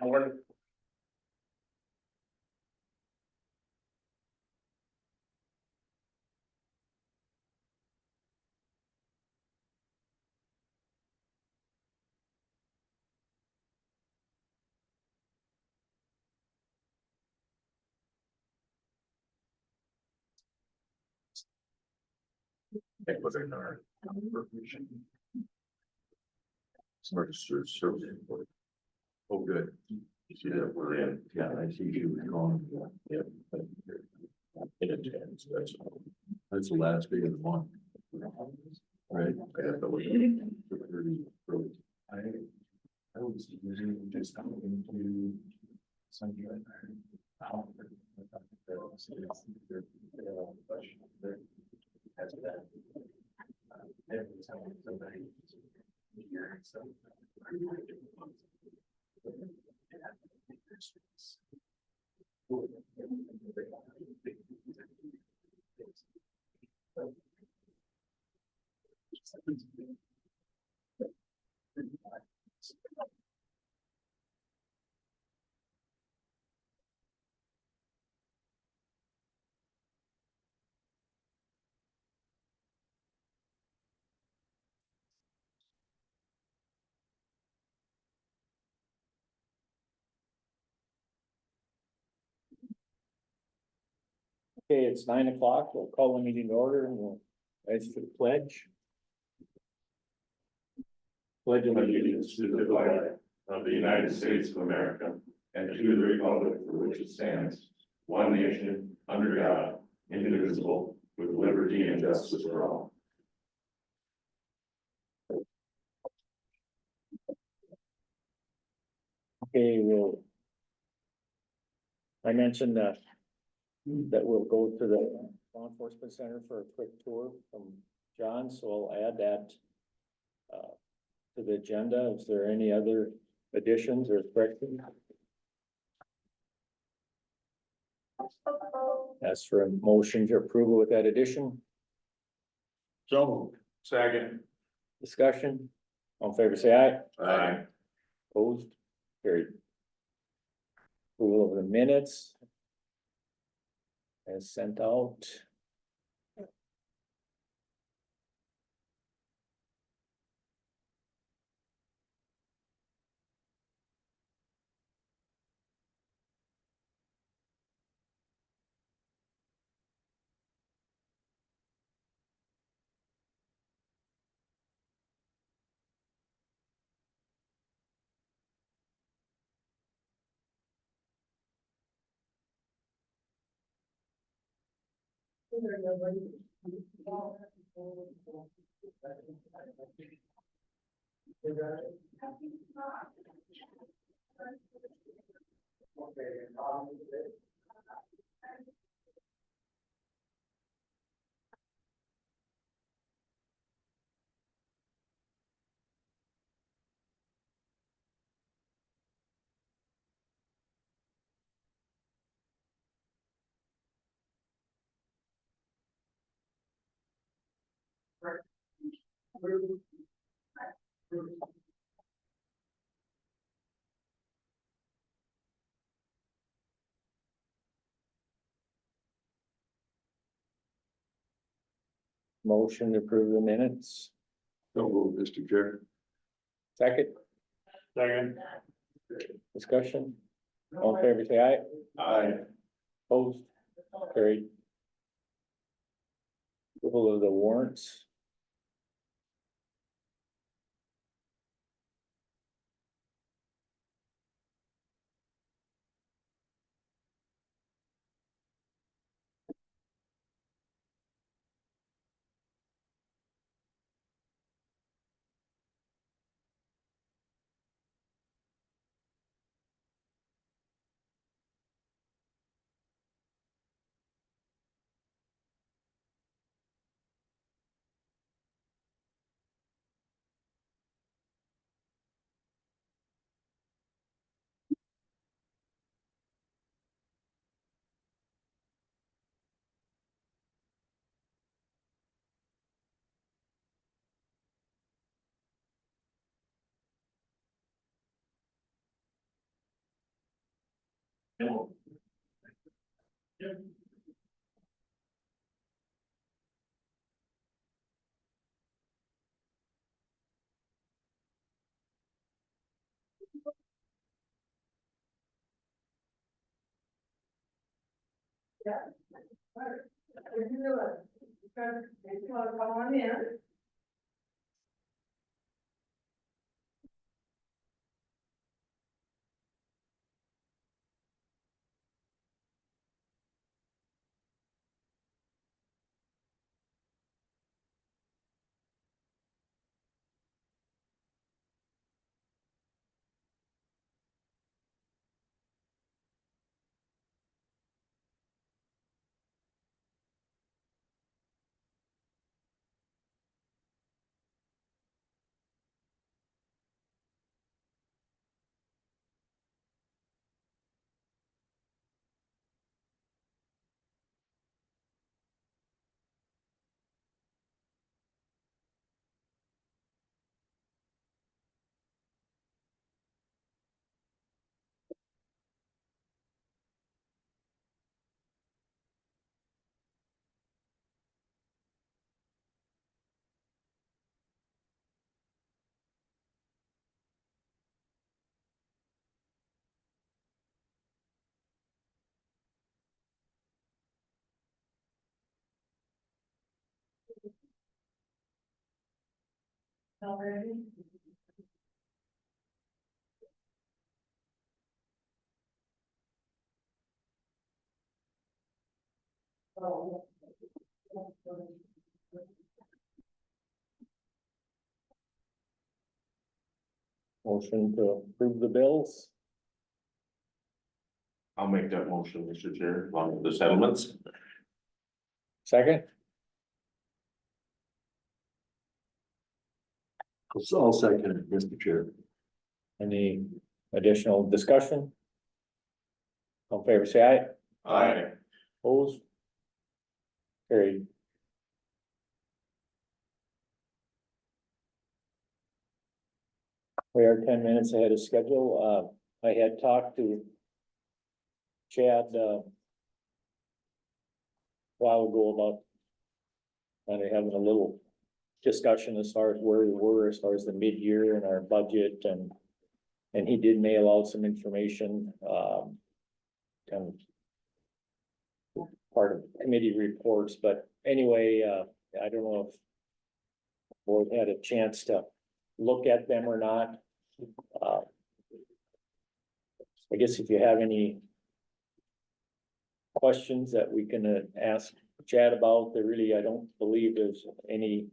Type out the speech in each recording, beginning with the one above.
Morning. It was in our. Registered service. Oh, good. You see that we're in. Yeah, I see you gone. Yeah. In attendance, that's the last day of the month. Right. I was using just talking to Sunshine. That's that. Every time somebody here, so. Okay, it's 9 o'clock. We'll call the meeting to order and we'll ask for the pledge. Pledge Allegiance to the flag of the United States of America and to the republic for which it stands, one nation, under God, indivisible, with liberty and justice for all. Okay, I mentioned that we'll go to the law enforcement center for a quick tour from John, so I'll add that to the agenda. Is there any other additions or corrections? As for a motion to approval with that addition, So. Second. discussion, all in favor, say aye. Aye. Opposed, carried. Approval of the minutes. As sent out. Motion to approve the minutes. So move, Mr. Chair. Second, Second. discussion, all in favor, say aye. Aye. Opposed, carried. Approval of the warrants. Come on in. Already? Oh. Motion to approve the bills. I'll make that motion, Mr. Chair, along with the settlements. Second, I'll second it, Mr. Chair. any additional discussion? All in favor, say aye. Aye. Opposed? Carried. We are 10 minutes ahead of schedule. I had talked to Chad, a while ago about kind of having a little discussion as far as where we were, as far as the mid-year and our budget, and he did mail out some information, kind of part of committee reports, but anyway, I don't know if board had a chance to look at them or not. I guess if you have any questions that we can ask Chad about, there really, I don't believe there's any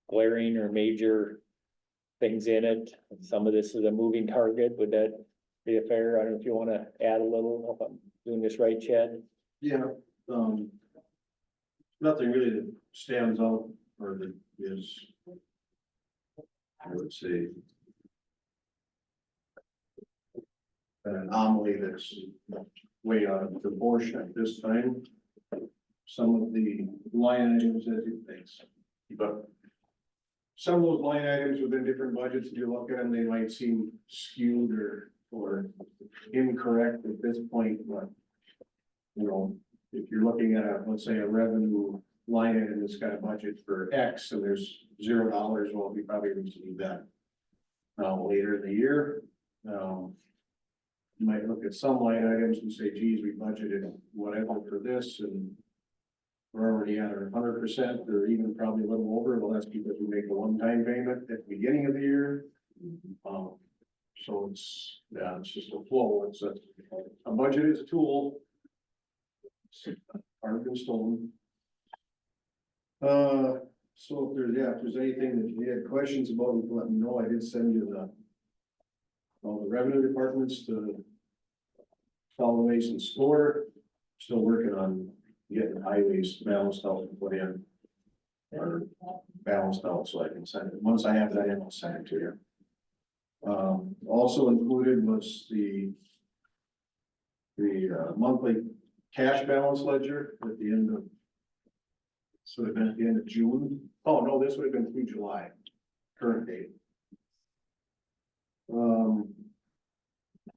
glaring or major things in it. Some of this is a moving target. Would that be a fair? I don't know if you want to add a little, if I'm doing this right, Chad? Yeah, nothing really that stands out or that is, I would say, an anomaly that's way out of proportion at this time. Some of the line items as you think, but some of those line items within different budgets, if you look at them, they might seem skewed or incorrect at this point, but you know, if you're looking at a, let's say, a revenue line item that's got a budget for X and there's $0, well, we probably receive that later in the year. You might look at some line items and say, geez, we budgeted whatever for this and we're already at 100% or even probably a little over. Well, that's because we make a one-time payment at the beginning of the year. So it's, yeah, it's just a flow. It's a budget is a tool. Carved in stone. So if there's anything that you had questions about, you can let me know. I did send you all the revenue departments to solid waste and store. Still working on getting highways balanced out and put in. Or balanced out so I can send it. Once I have that in, I'll send it to you. Also included was the monthly cash balance ledger at the end of. So it would have been at the end of June. Oh, no, this would have been through July, current date.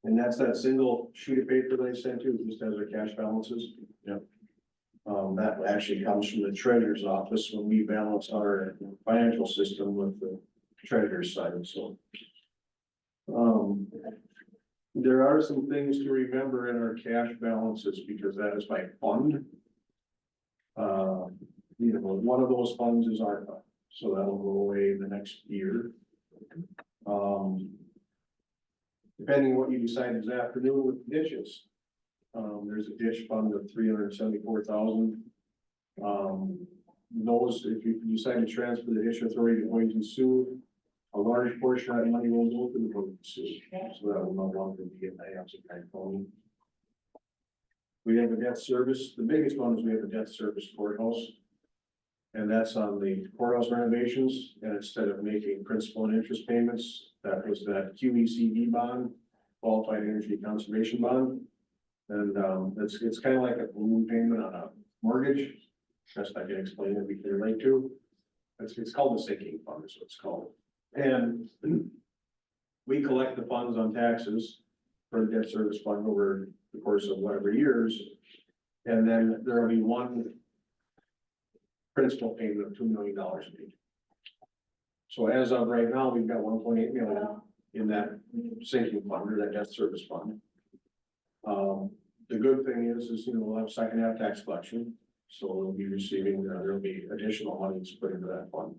And that's that single sheet of paper that I sent you, just has our cash balances. Yep. That actually comes from the treasurer's office when we balance our financial system with the treasurer's side, so. There are some things to remember in our cash balances because that is by fund. One of those funds is ARPA, so that'll go away in the next year. Depending what you decide this afternoon with ditches. There's a ditch fund of $374,000. Those, if you decide to transfer the ditch authority to Boys and Sioux, a large portion of that money will go to the Boys and Sioux, so that will no longer be in the hands of County. We have a debt service, the biggest one is we have a debt service courthouse. And that's on the courthouse renovations, and instead of making principal and interest payments, that was that QECD bond, qualified energy conservation bond. And it's kind of like a balloon payment on a mortgage, best I can explain it, we can relate to. It's called the sinking fund, is what it's called. And we collect the funds on taxes for the debt service fund over the course of whatever years. And then there will be one principal payment of $2 million made. So as of right now, we've got 1.8 million in that sinking fund or that debt service fund. The good thing is we'll have second half tax collection, so we'll be receiving, there'll be additional monies put into that fund.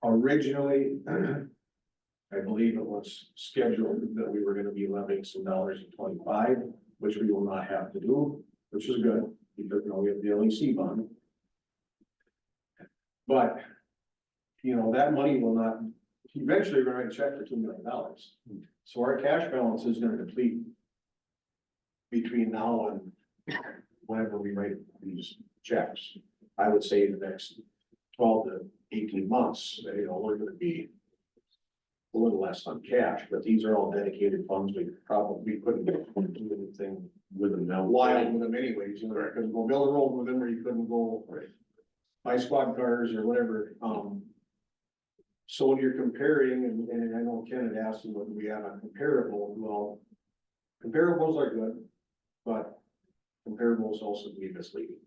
Originally, I believe it was scheduled that we were gonna be levying some dollars in 25, which we will not have to do, which is good, because we have the LEC bond. But, that money will not, eventually we're gonna write a check for $2 million. So our cash balance is gonna deplete between now and whenever we write these checks. I would say the next 12 to 18 months, we're gonna be a little less on cash, but these are all dedicated funds. We probably couldn't do anything With them now. wild with them anyways, couldn't go build a road with them, or you couldn't go buy squad cars or whatever. So when you're comparing, and I know Ken had asked you whether we have a comparable, well, comparables are good, but comparables also can be misleading.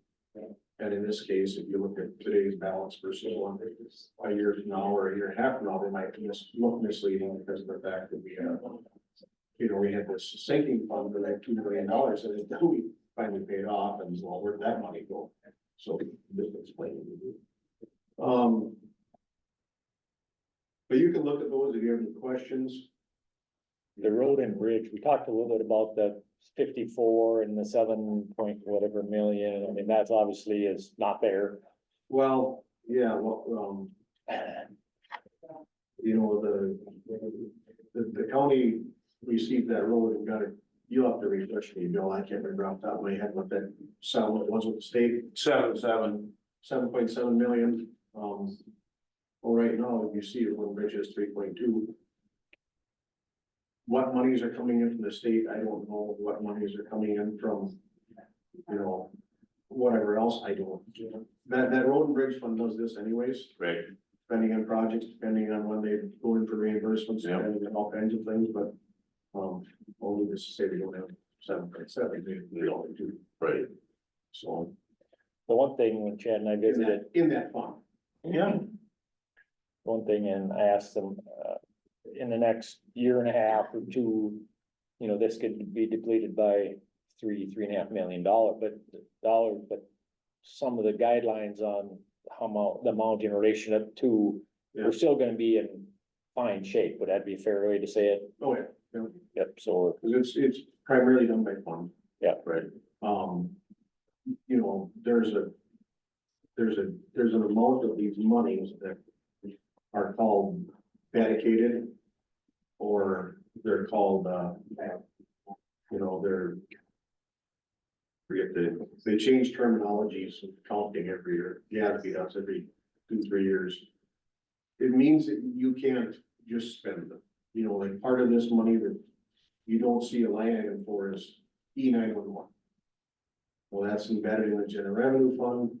And in this case, if you look at today's balance versus one a year from now or a year and a half from now, they might look misleading because of the fact that we have, we had this sinking fund for like $2 million and then we finally paid off, and well, where'd that money go? So this explaining to you. But you can look at those if you have any questions. The road and bridge, we talked a little bit about the 54 and the 7 point whatever million. I mean, that's obviously is not there. Well, yeah, the county received that road and got it. You'll have to refresh me, Bill. I can't remember off the top of my head what that settlement was with the state. 7.7 million. Well, right now, if you see it, one bridge is 3.2. What monies are coming in from the state, I don't know. What monies are coming in from, whatever else, I don't. That road and bridge fund does this anyways. Right. Depending on projects, depending on when they go in for reimbursements, Yeah. depending on all kinds of things, but, only to say we don't have 7.7, we only do. Right. So, The one thing when Chad and I visited, in that fund. Yeah. one thing, and I asked them, in the next year and a half or two, this could be depleted by $3.5 million, but some of the guidelines on the amount in relation up to, we're still gonna be in fine shape. Would that be a fair way to say it? Oh, yeah. Yep, so, It's primarily done by fund. yeah, Right. There's an amount of these monies that are called dedicated, or they're called, they change terminologies of counting every year. Yeah, it does every 2-3 years. It means that you can't just spend them. Like part of this money that you don't see a line item for is E911. Well, that's embedded in the general revenue fund.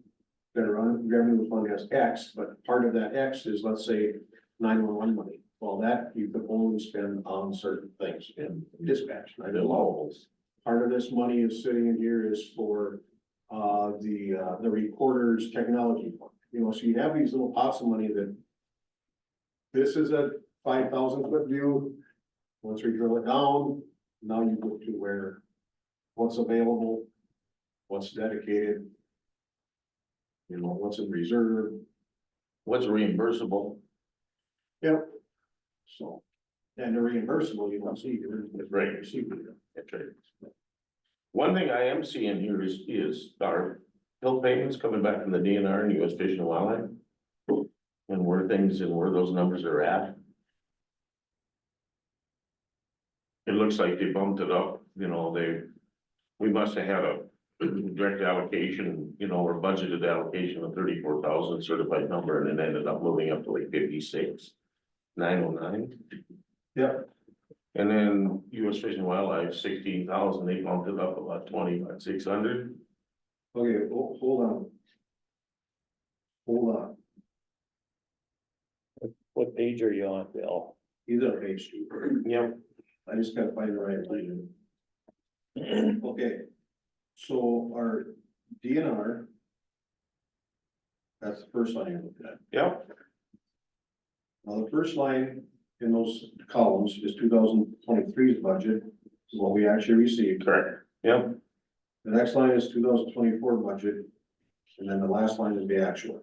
General revenue fund has X, but part of that X is, let's say, 911 money. Well, that you could only spend on certain things in dispatch, I right? know levels. Part of this money is sitting in here is for, the recorder's technology fund. You know, so you have these little pots of money that. This is a 5,000 foot view. Once we drill it down, now you go to where, what's available, what's dedicated. You know, what's in reserve, What's reimbursable? yep. So, and the reimbursable, you don't see here. Right. You see it. That's right. One thing I am seeing here is our bill payments coming back from the DNR and US Fish and Wildlife. And where those numbers are at. It looks like they bumped it up, you know, we must have had a direct allocation, you know, or budgeted allocation of 34,000 certified number, and it ended up moving up to like 56,909. Yep, And then US Fish and Wildlife, 16,000, they bumped it up about 20,600. okay, hold on. Hold on, What page are you on, Bill? he's on page 2. Yep. I just gotta find the right line. Okay, so our DNR. That's the first line you're looking at. Yep. Now, the first line in those columns is 2023's budget, is what we actually received. Correct. Yep. The next line is 2024 budget, and then the last line is the actual,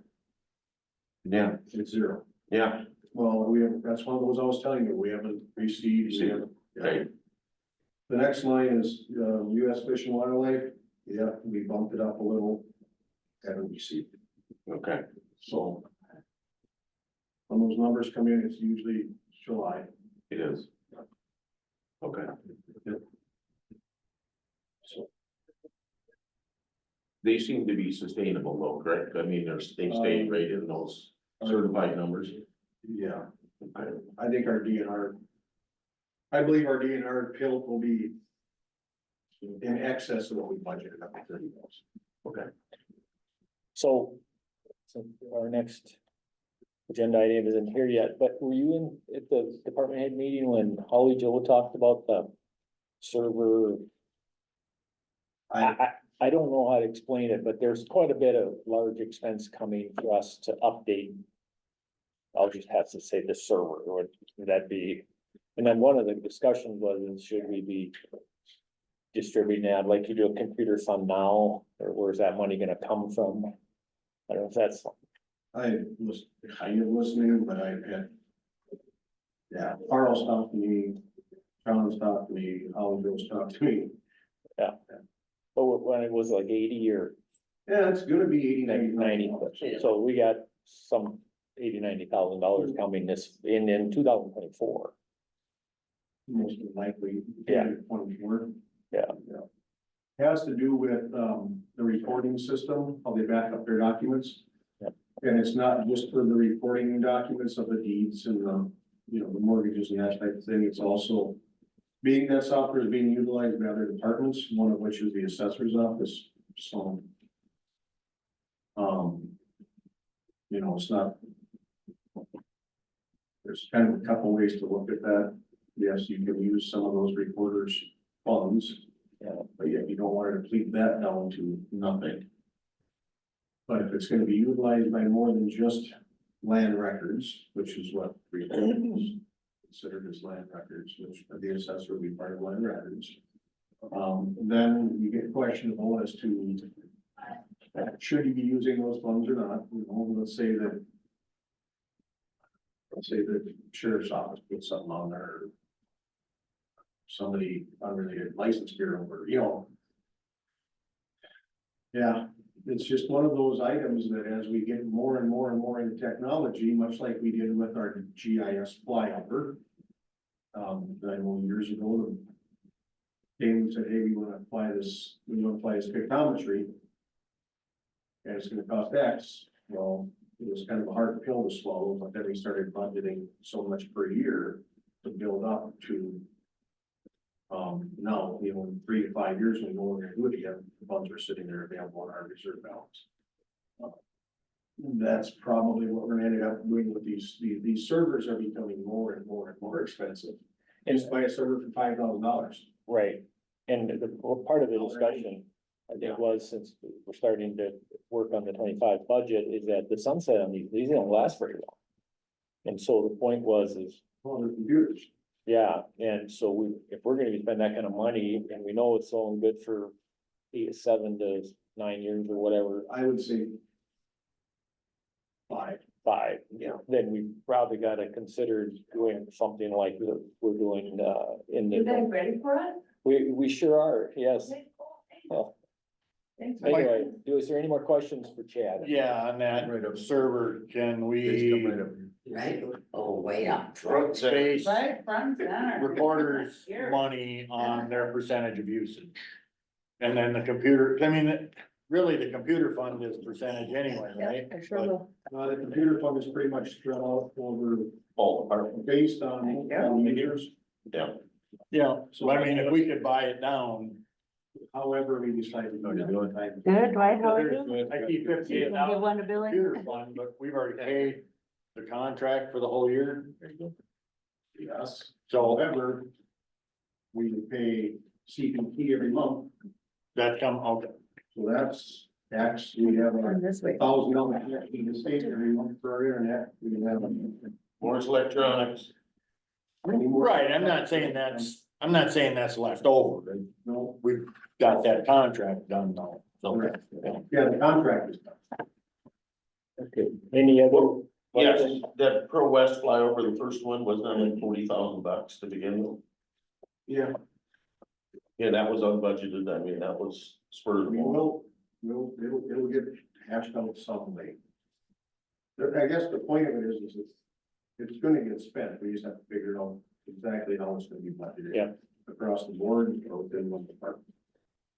Yeah. it's 0. Yeah. Well, that's one of those I was telling you, we haven't received. We haven't- Right. The next line is, US Fish and Wildlife, yeah, we bumped it up a little, haven't received, Okay. so. When those numbers come in, it's usually July. It is. Okay. So, They seem to be sustainable though, correct? I mean, they stay right in those certified numbers. yeah, Okay. I think our DNR. I believe our DNR pill will be. In excess of what we budgeted up to 30,000. Okay. So our next agenda item isn't here yet, but were you in at the department head meeting when Holly Joe talked about the server? I don't know how to explain it, but there's quite a bit of large expense coming for us to update. I'll just have to say the server, would that be? And then one of the discussions was, should we be distributing that like you do a computer fund now, or where's that money gonna come from? I don't know if that's, I was kind of listening, but I had. Yeah, Carl stopped me, John stopped me, Holly Joe stopped me. but when it was like 80 or Yeah, it's gonna be 80, 90, so we got some $80,000-$90,000 coming this in 2024. Most likely. Yeah. 24. Yeah. Has to do with, the reporting system, how they back up their documents. Yep. And it's not just for the reporting documents of the deeds and the, you know, the mortgages and that type of thing, it's also. Being that software is being utilized by other departments, one of which is the assessor's office, so. You know, it's not. There's kind of a couple ways to look at that. Yes, you can use some of those reporters' funds. Yeah. But yet you don't want to deplete that down to nothing. But if it's gonna be utilized by more than just land records, which is what reporting is considered as land records, which the assessor would be part of land records. Then you get questionable as to. Should you be using those funds or not? You know, let's say that. Let's say the sheriff's office puts something on there. Somebody unrelated license bureau, or, you know. Yeah, it's just one of those items that as we get more and more and more into technology, much like we did with our GIS flyover. I know years ago. Came and said, hey, we want to apply this pictometry. And it's gonna cost X. Well, it was kind of a hard pill to swallow, but then we started budgeting so much per year to build up to. Now, you know, in 3 to 5 years, when we're gonna do it again, the funds are sitting there available on our reserve balance. That's probably what we're ending up doing with these servers are becoming more and more and more expensive. Just buy a server for $5,000. Right, and part of the discussion, I think, was, since we're starting to work on the 25 budget, is that the sunset on these don't last very long. And so the point was, is, Well, the computers. yeah, and so if we're gonna be spending that kind of money, and we know it's only good for 7 to 9 years or whatever, I would say 5. 5. Yeah. Then we probably gotta consider doing something like we're doing, in You guys the, ready for it? we sure are, yes. Okay, cool. Oh, Thanks. Anyway, is there any more questions for Chad? Yeah, on that Right up. server, can Please come we right up. Right, oh, way up. base Right, front center. recorders Here. money on their percentage of usage? And then the computer, I mean, really, the computer fund is percentage anyway, right? I sure will. The computer fund is pretty much spread out over, All apart. based on meters. Yeah. Yeah, so I mean, if we could buy it down. However, we decide to How you do it. doing? Good, Dwight, how are you? I keep 58 You out want a billing? computer fund, but we've already paid the contract for the whole year, There you go. Yes, so however, we pay CPT every month, that's come, okay. so that's tax, we have Turn our this way. $1,000 in the state every month for our internet, we can have. More electronics. Right, I'm not saying that's left over, No, we've got that contract done now, so. correct. Yeah, the contract is done. Okay, any other? Yes, that Pro West flyover, the first one, wasn't that like $40,000 to begin with? Yeah. Yeah, that was unbudgeted. I mean, that was spurred. I mean, it'll get hashed out someday. I guess the point of it is it's gonna get spent, we just have to figure out exactly how it's gonna be budgeted. Yeah. Across the board, or within one department.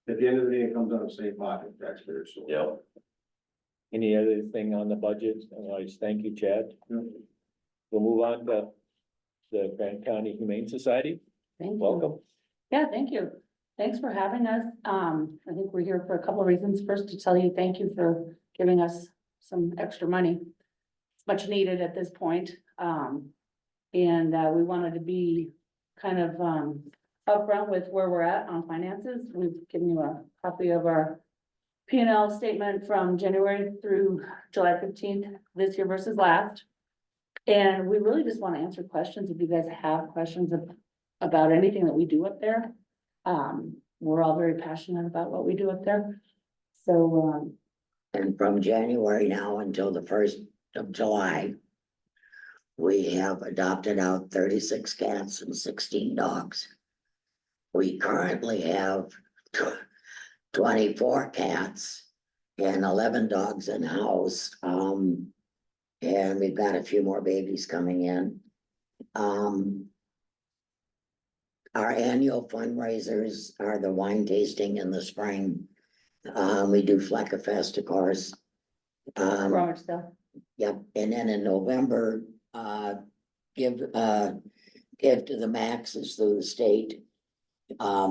At the end of the day, it comes out of the same pocket, taxpayers, so. Yeah. Any other thing on the budget? Otherwise, thank you, Chad. Yeah. We'll move on to the Grant County Humane Society. Thank you. Welcome. Yeah, thank you. Thanks for having us. I think we're here for a couple of reasons. First, to tell you, thank you for giving us some extra money. It's much needed at this point. We wanted to be kind of, upfront with where we're at on finances. We've given you a copy of our P&L statement from January through July 15th, this year versus last. And we really just want to answer questions. If you guys have questions about anything that we do up there. We're all very passionate about what we do up there. So, And from January now until the 1st of July, we have adopted out 36 cats and 16 dogs. We currently have 24 cats and 11 dogs in house. And we've got a few more babies coming in. Our annual fundraisers are the wine tasting in the spring. We do Fleckafest, of course. garage sale. Yep, and then in November, give to the maxes through the state.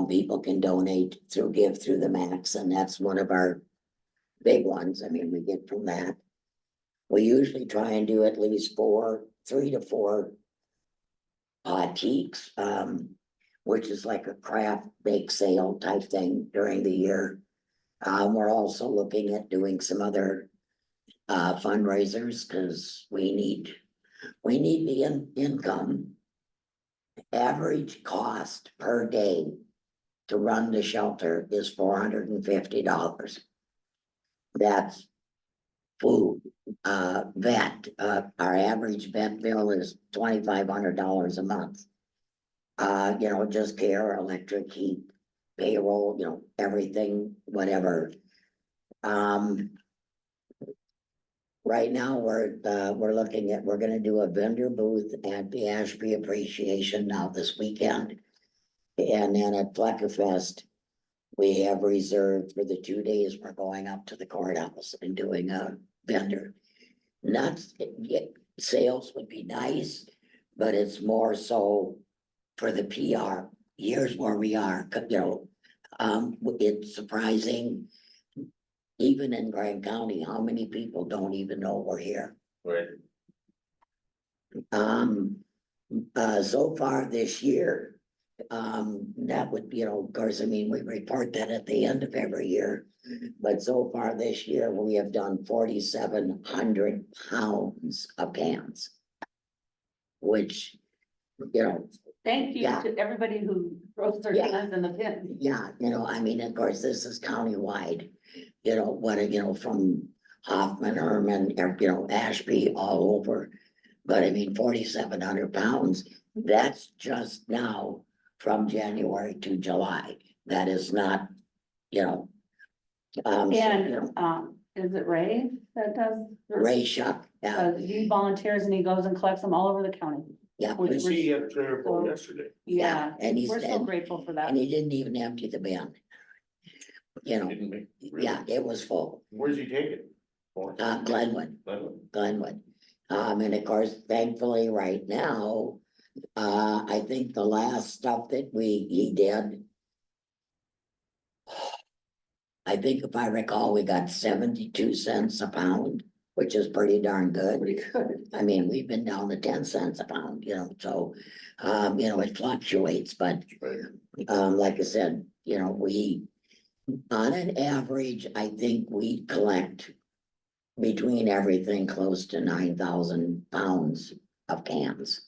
People can donate give through the max, and that's one of our big ones. I mean, we get from that. We usually try and do at least 3 to 4 teaks, which is like a craft bake sale type thing during the year. We're also looking at doing some other fundraisers, because we need the income. Average cost per day to run the shelter is $450. That's food, vet, our average vet bill is $2,500 a month. Just care, electric, heat, payroll, everything, whatever. Right now, we're gonna do a vendor booth at the Ashby Appreciation now this weekend. And then at Fleckafest, we have reserved for the 2 days, we're going up to the courthouse and doing a vendor. Sales would be nice, but it's more so for the PR. Here's where we are, it's surprising. even in Grant County, how many people don't even know we're here? Right. So far this year, that would, of course, I mean, we report that at the end of every year. But so far this year, we have done 4,700 pounds of cans. Which, Thank you Yeah. to everybody who throws their Yeah. hands in the bin. yeah, I mean, of course, this is countywide. From Hoffman, Herman, Ashby, all over. But I mean, 4,700 pounds, that's just now from January to July. That is not, And, is it Ray that does? Ray Shuck, yeah, He volunteers and he goes and collects them all over the county. yeah, Which I see you had a trailer full So- yesterday. Yeah, and he's, we're so and grateful for that. and he didn't even empty the bin. Didn't we? Really? Yeah, it was full, Where's he take it? Glenwood. Glenwood. And of course, thankfully, right now, I think the last stuff that he did. I think if I recall, we got 72 cents a pound, which is pretty darn good. Pretty good. I mean, we've been down to 10 cents a pound, so, it fluctuates, but, Right. like I said, we, on an average, I think we collect between everything close to 9,000 pounds of cans.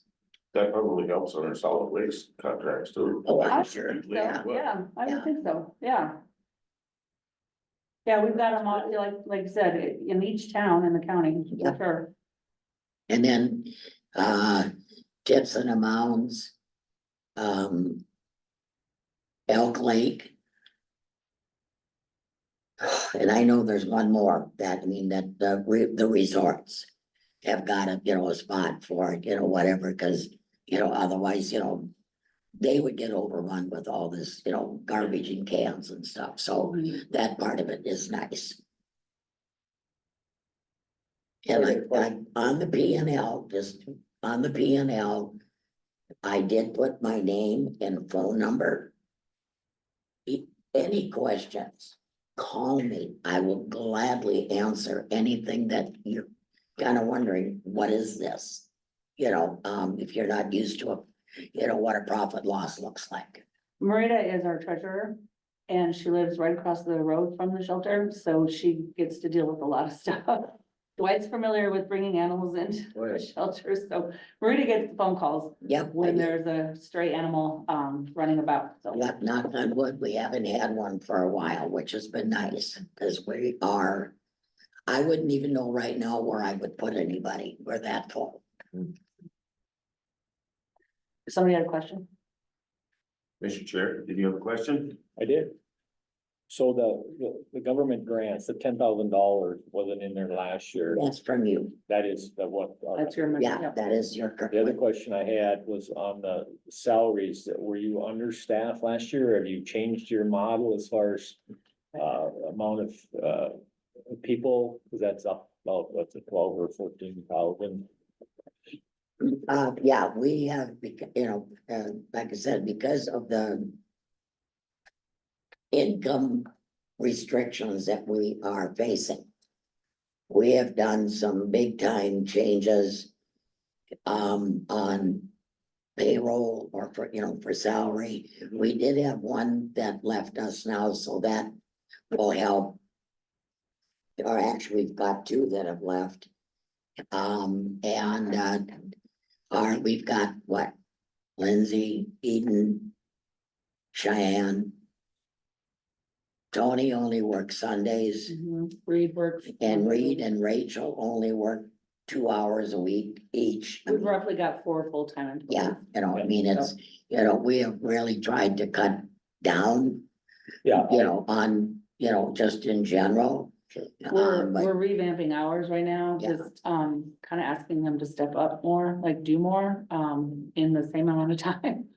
That probably helps on our solid waste contracts too. Oh, I I'm would sure, think so, yeah. Yeah, I Yeah. would think so, yeah. Yeah, we've got them all, like you said, in each town in the county, Yeah. for sure. And then, tips and mounds. Elk Lake. And I know there's one more that, the resorts have got a spot for it, whatever, cause, otherwise, they would get overrun with all this, garbage in cans and stuff, so that part of it is nice. And on the P and L, just on the P and L, I did put my name and phone number. Any questions, call me. I will gladly answer anything that you're kind of wondering, what is this? If you're not used to what a profit loss looks like. Marita is our treasurer, and she lives right across the road from the shelter, so she gets to deal with a lot of stuff. Dwight's familiar with bringing animals into Oh, yeah. the shelter, so Marita gets the phone calls Yep. when there's a stray animal, running about, so. Yeah, knock on wood, we haven't had one for a while, which has been nice, because I wouldn't even know right now where I would put anybody. We're that full. Somebody had a question? Mr. Chair, did you have a question? I did. So the government grants, the $10,000 wasn't in there last year. That's from you. That is the what? That's your. Yeah, that is your. The other question I had was on the salaries. Were you understaffed last year? Have you changed your model as far as amount of people? Because that's up about, what's it, 12 or 14,000? Yeah, we have, like I said, because of the income restrictions that we are facing, we have done some big time changes on payroll or for salary. We did have one that left us now, so that will help. Or actually, we've got two that have left. We've got what? Lindsay, Eden, Cheyenne. Tony only works Sundays, Reed works. and Reed and Rachel only work 2 hours a week each. We've roughly got 4 full-time employees. Yeah, it's, we have really tried to cut down, Yeah. on, just in general. We're But revamping hours right now, Yeah. just, kind of asking them to step up more, like do more, in the same amount of time.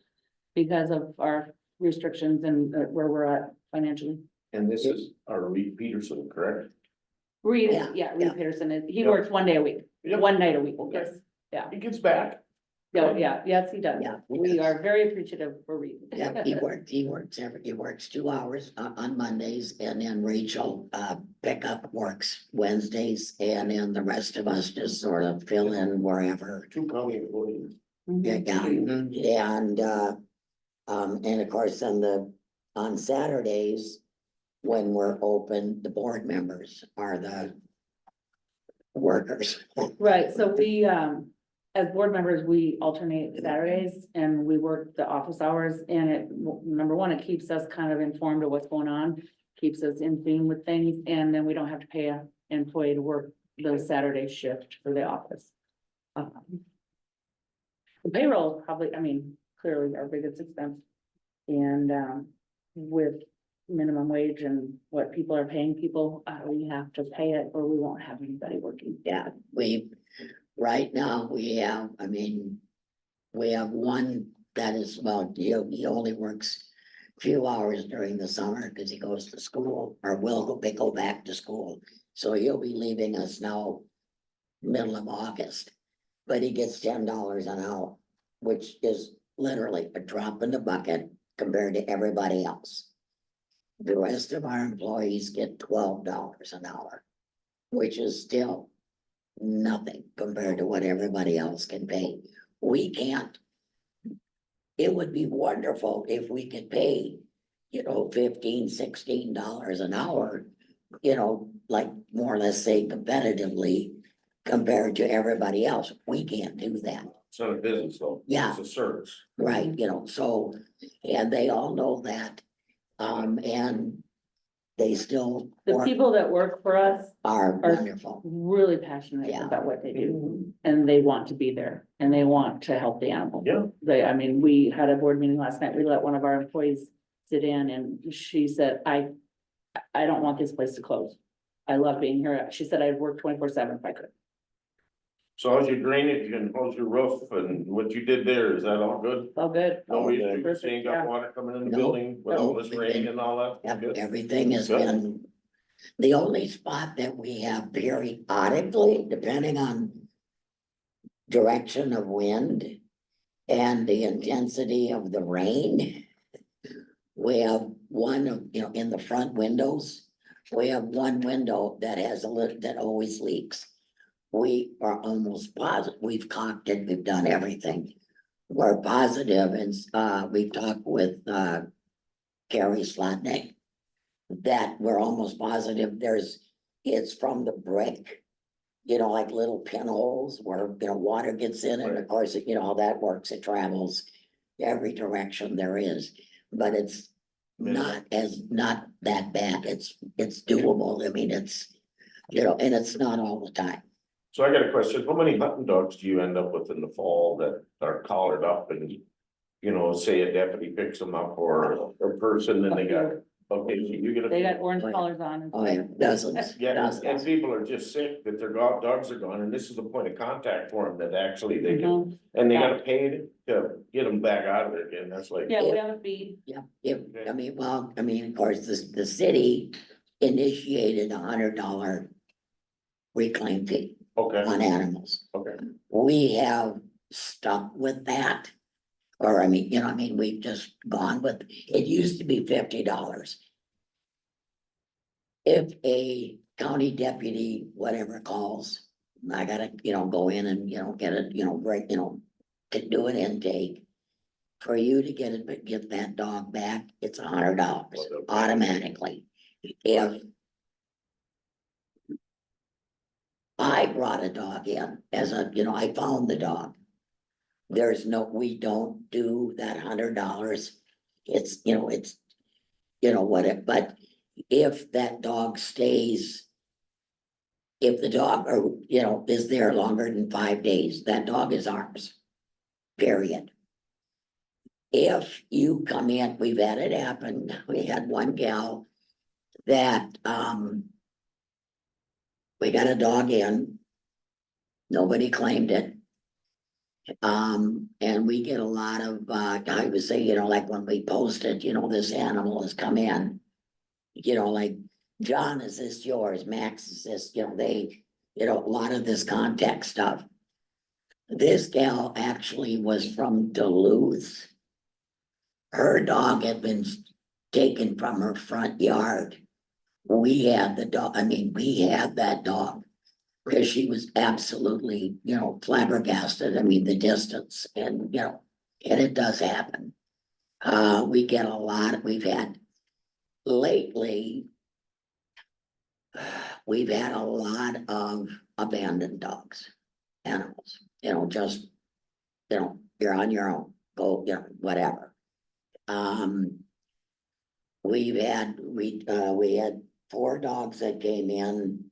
Because of our restrictions and where we're at financially. And this is our Reed Peterson, correct? Reed, Yeah, yeah, yeah. Reed Peterson, he Yep. works 1 day a week, Yep. 1 night a week, Okay. yes, He gets back. Yeah, yes, he does. Yeah, he We does. are very appreciative for Reed. Yeah, he works 2 hours on Mondays, and then Rachel, pickup works Wednesdays, and then the rest of us just sort of fill in wherever. 2 county employees. Yeah, Mhm. yeah, and of course, on Saturdays, when we're open, the board members are the workers. Right, so we, as board members, we alternate Saturdays and we work the office hours and number one, it keeps us kind of informed of what's going on. Keeps us in tune with things and then we don't have to pay an employee to work the Saturday shift for the office. The payroll is probably, I mean, clearly our biggest expense. And, with minimum wage and what people are paying people, we have to pay it or we won't have anybody working. Yeah, right now, we have one that is, well, he only works a few hours during the summer because he goes to school or go back to school. So he'll be leaving us now middle of August, but he gets $10 an hour, which is literally a drop in the bucket compared to everybody else. The rest of our employees get $12 an hour, which is still nothing compared to what everybody else can pay. We can't. It would be wonderful if we could pay, $15, $16 an hour, like more or less say competitively compared to everybody else. We can't do that. It's not a business though. Yeah. It's a service. Right, so, and they all know that, and they still The people that work for us are are wonderful. really passionate Yeah. about what they do. And they want to be there and they want to help the animal. Yeah. I mean, we had a board meeting last night. We let one of our employees sit in and she said, I don't want this place to close. I love being here. She said I'd work 24/7 if I could. So how's your drainage and how's your roof and what you did there? Is that all good? All good. No Oh, issues, perfect, you ain't yeah. got water coming in the No, building with all no, this rain and all that? Yep, Good. everything has Good. been, the only spot that we have periodically, depending on direction of wind and the intensity of the rain, we have one of, in the front windows, we have one window that has a lid that always leaks. We are almost positive, we've caulked it, we've done everything. We're positive, and we've talked with Gary Slotnick that we're almost positive it's from the brick. Like little pinholes where, water gets in, and of course, how that works, it travels every direction there is. But it's not that bad, it's doable, I mean, it's, and it's not all the time. So I got a question. How many hunting dogs do you end up with in the fall that are collared up and, say a deputy picks them up or a person and they got, okay, so you get a. They got orange collars on. And Oh, yeah, dozens. Yeah, and dozens. people are just sick that their dogs are gone and this is the point of contact for them that actually they can, Mhm. and they gotta pay to get them back out of there again. That's like. Yeah, we have a fee. Yeah, of course, the city initiated $100 reclaim fee Okay, on animals. okay. We have stuck with that. Or we've just gone with, it used to be $50. If a county deputy, whatever calls, I gotta, go in and, get it, break, to do an intake. For you to get that dog back, it's $100 automatically. If I brought a dog in I found the dog. We don't do that $100. It's, but if that dog stays. If the dog is there longer than 5 days, that dog is ours. Period. If you come in, we've had it happen. We had one gal that, we got a dog in. Nobody claimed it. And we get a lot of, I would say, like when we posted, this animal has come in. Like, John, is this yours? Max, is this, a lot of this contact stuff. This gal actually was from Duluth. Her dog had been taken from her front yard. We had the dog, I mean, we had that dog. Because she was absolutely, flabbergasted. I mean, the distance and, and it does happen. We get a lot, we've had lately. We've had a lot of abandoned dogs, animals, just, you're on your own, go, whatever. We had 4 dogs that came in,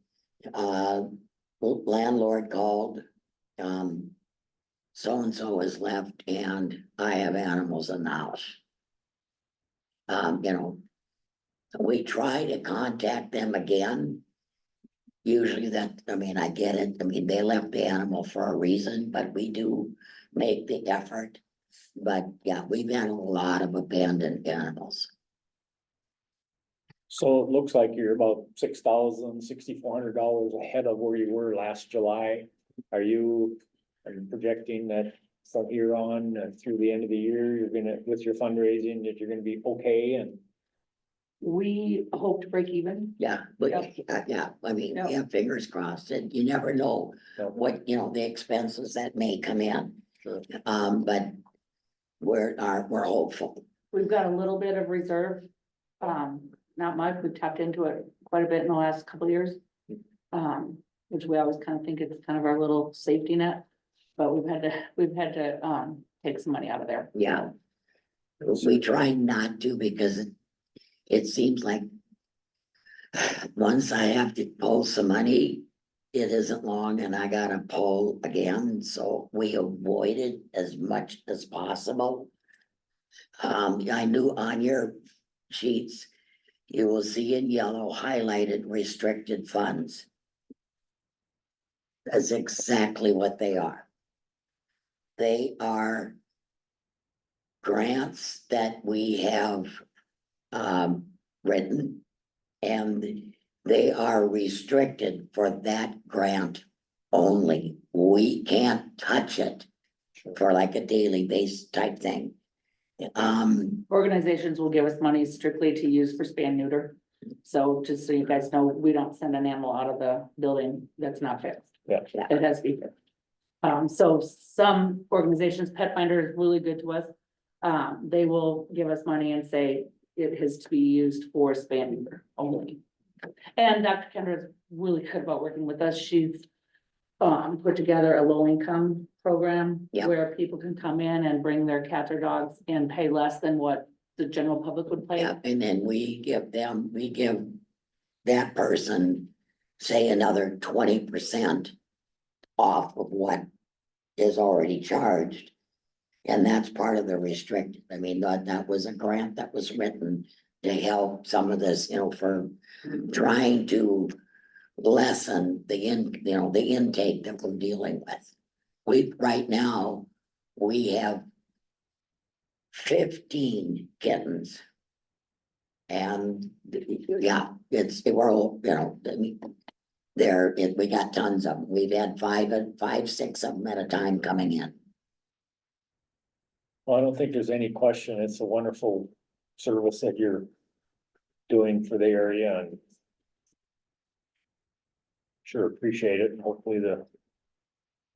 landlord called, so-and-so has left and I have animals in the house. We try to contact them again. Usually I get it, they left the animal for a reason, but we do make the effort. But yeah, we've had a lot of abandoned animals. So it looks like you're about $6,400 ahead of where you were last July. Are you projecting that from here on through the end of the year, you're gonna, with your fundraising, that you're gonna be okay and? We hope to break even. Yeah, but Yep. yeah, Yep. yeah, fingers crossed, and you never know what, the expenses that may come in. Sure. But we're hopeful. We've got a little bit of reserve. Not much. We've tapped into it quite a bit in the last couple of years. Which we always kind of think it's kind of our little safety net, but we've had to take some money out of there. Yeah. We try not to because it seems like once I have to pull some money, it isn't long and I gotta pull again, so we avoid it as much as possible. I knew on your sheets, you will see in yellow highlighted restricted funds. That's exactly what they are. They are grants that we have written, and they are restricted for that grant only. We can't touch it for like a daily base type thing. Organizations will give us money strictly to use for spay and neuter. So just so you guys know, we don't send an animal out of the building that's not fixed. Yeah. It has to be fixed. So some organizations, Pet Finder is really good to us. They will give us money and say it has to be used for spay and neuter only. And Dr. Kendra is really good about working with us. She's put together a low income program. Yeah. Where people can come in and bring their cats or dogs and pay less than what the general public would pay. yeah, and then we give that person, say, another 20% off of what is already charged. And that's part of the restricted. That was a grant that was written to help some of this, for trying to lessen the intake that we're dealing with. Right now, we have 15 kittens. And yeah, we're all, we got tons of them. We've had 5, 6 of them at a time coming in. Well, I don't think there's any question. It's a wonderful service that you're doing for the area and sure appreciate it. And hopefully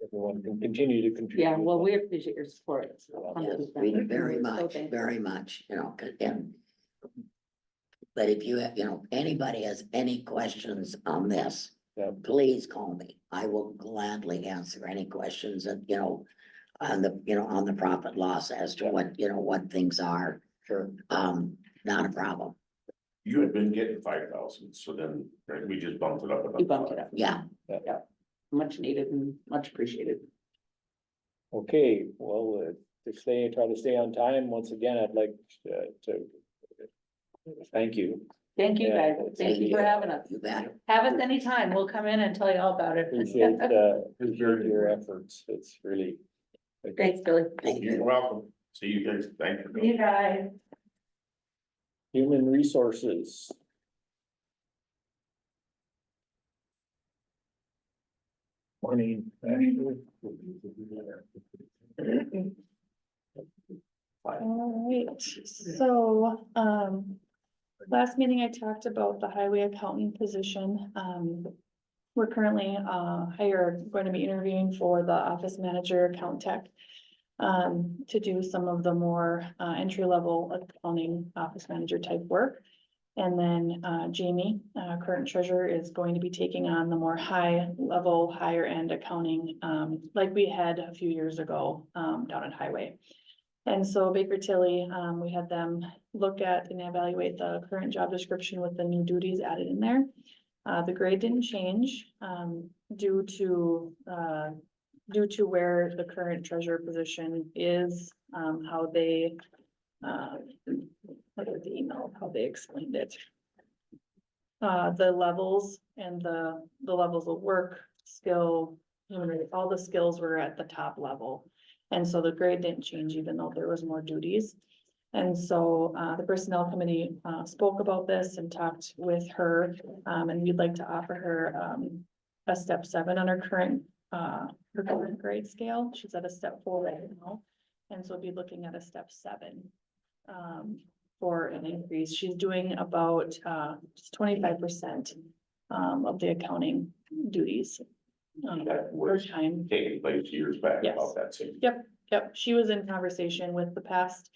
everyone can continue to contribute. Yeah, well, we appreciate your support. Yes, we do very So much, thankful. very much, but if you have, anybody has any questions on this, Yeah. please call me. I will gladly answer any questions that, on the profit loss as to what things are. Sure. Not a problem. You had been getting 5,000, so then right, we just bumped it up. You bumped it up. Yeah, Much needed and much appreciated. Okay, well, try to stay on time. Once again, I'd like to thank you. Thank you, Yeah, guys. Thank you for having us. you bet. Have us anytime. We'll come in and tell you all about it. Appreciate your efforts. It's really. Thanks, Billy. Thank You're you. welcome. See you guys. Thank you. See you guys. Human resources. Morning, Ashley. All right, so, last meeting I talked about the highway accountant position. We're currently, going to be interviewing for the office manager account tech. To do some of the more, entry level accounting office manager type work. And then, Jamie, current treasurer, is going to be taking on the more high level, higher end accounting, like we had a few years ago, down at highway. And so Baker Tilly, we had them look at and evaluate the current job description with the new duties added in there. The grade didn't change, due to where the current treasurer position is, how they, look at the email, how they explained it. The levels and the levels of work, skill, all the skills were at the top level. And so the grade didn't change even though there was more duties. And so, the personnel committee, spoke about this and talked with her, and we'd like to offer her, a step 7 on her current grade scale. She's at a step 4 right now. And so we'll be looking at a step 7, for an increase. She's doing about, just 25%, of the accounting duties. That Per was time. taking place years back Yes. about that same. Yep, she was in conversation with the past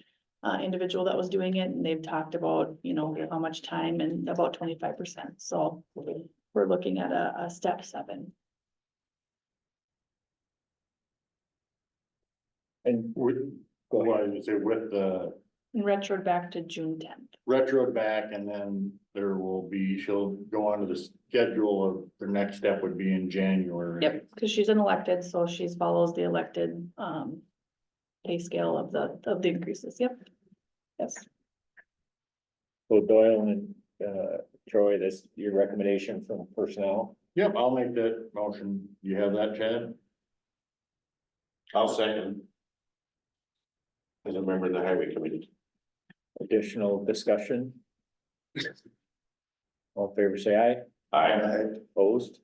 individual that was doing it, and they've talked about, how much time, and about 25%, so we're looking at a step 7. And Well, I would say with the And retro back to June 10th. retro back, and then there will be, she'll go on to the schedule of the next step would be in January. Yep, because she's an elected, so she follows the elected pay scale of the increases, yep. Yes, so Doyle and, Troy, that's your recommendation from personnel? Yep, I'll make that motion. You have that, Chad? I'll second. As a member of the highway committee. Additional discussion? All in favor, say aye. I, Opposed?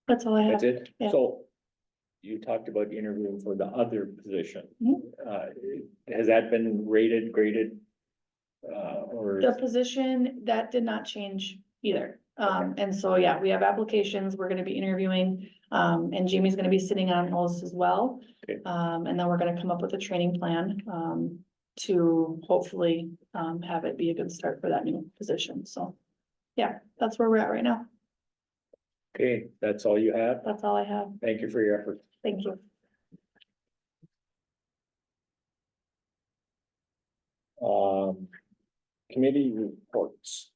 that's all I have. That's it? Yeah. So you talked about interviewing for the other position. Mhm. Has that been rated, graded? Or? The position, that did not change either. And so, yeah, we have applications, we're gonna be interviewing, and Jamie's gonna be sitting on those as well. Okay. And then we're gonna come up with a training plan, to hopefully, have it be a good start for that new position, so. Yeah, that's where we're at right now. Okay, that's all you have? That's all I have. Thank you for your effort. Thank you. Committee reports.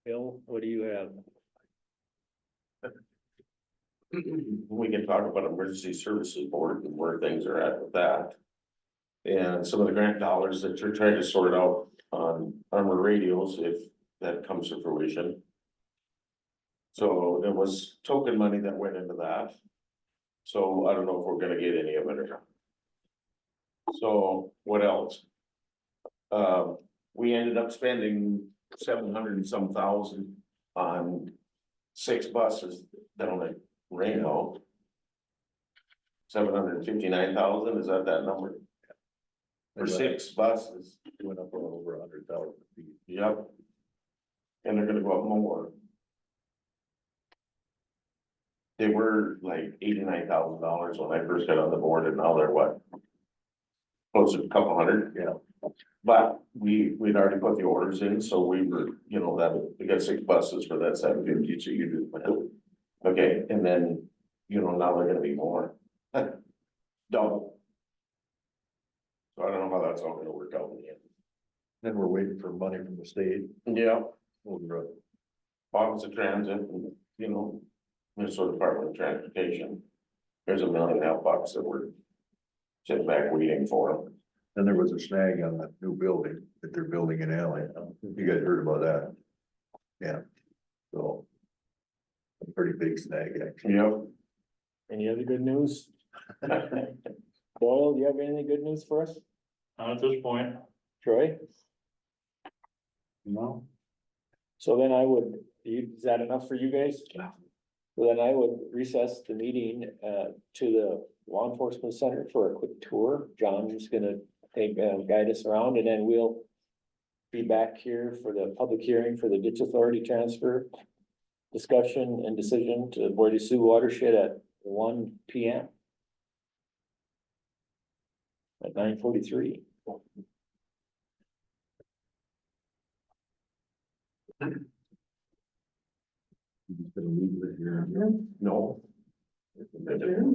Bill, what do you have? we can talk about emergency services board and where things are at with that. And some of the grant dollars that you're trying to sort out on armor radios, if that comes to fruition. So there was token money that went into that. So I don't know if we're gonna get any of it or not. So what else? We ended up spending 700 and some thousand on 6 buses down at Rainbow. 759,000, is that number? For 6 buses. Went up over 100,000 feet. Yep. And they're gonna go up more. They were like $89,000 when I first got on the board, and now they're what? Close to a couple hundred. Yeah. But we'd already put the orders in, so we were, we got 6 buses for that 750, so you do. Okay, and then, now they're gonna be more. Double. So I don't know how that's all gonna work out in the end. Then we're waiting for money from the state. Yeah. Over, Office of Transit, and, Minnesota Department of Transportation. There's $1.5 million that we're sitting back waiting for. Then there was a snag on that new building that they're building in Alley. You guys heard about that? Yeah. So. A pretty big snag, actually. Yep. Any other good news? Doyle, do you have any good news for us? Not at this point. Troy? No? So then I would, is that enough for you guys? Yeah. So then I would recess the meeting, to the law enforcement center for a quick tour. John's gonna take, guide us around, and then we'll be back here for the public hearing for the ditch authority transfer, discussion and decision to Boise Sioux watershed at 1 p.m. at 9:43. Just gonna leave it here. No.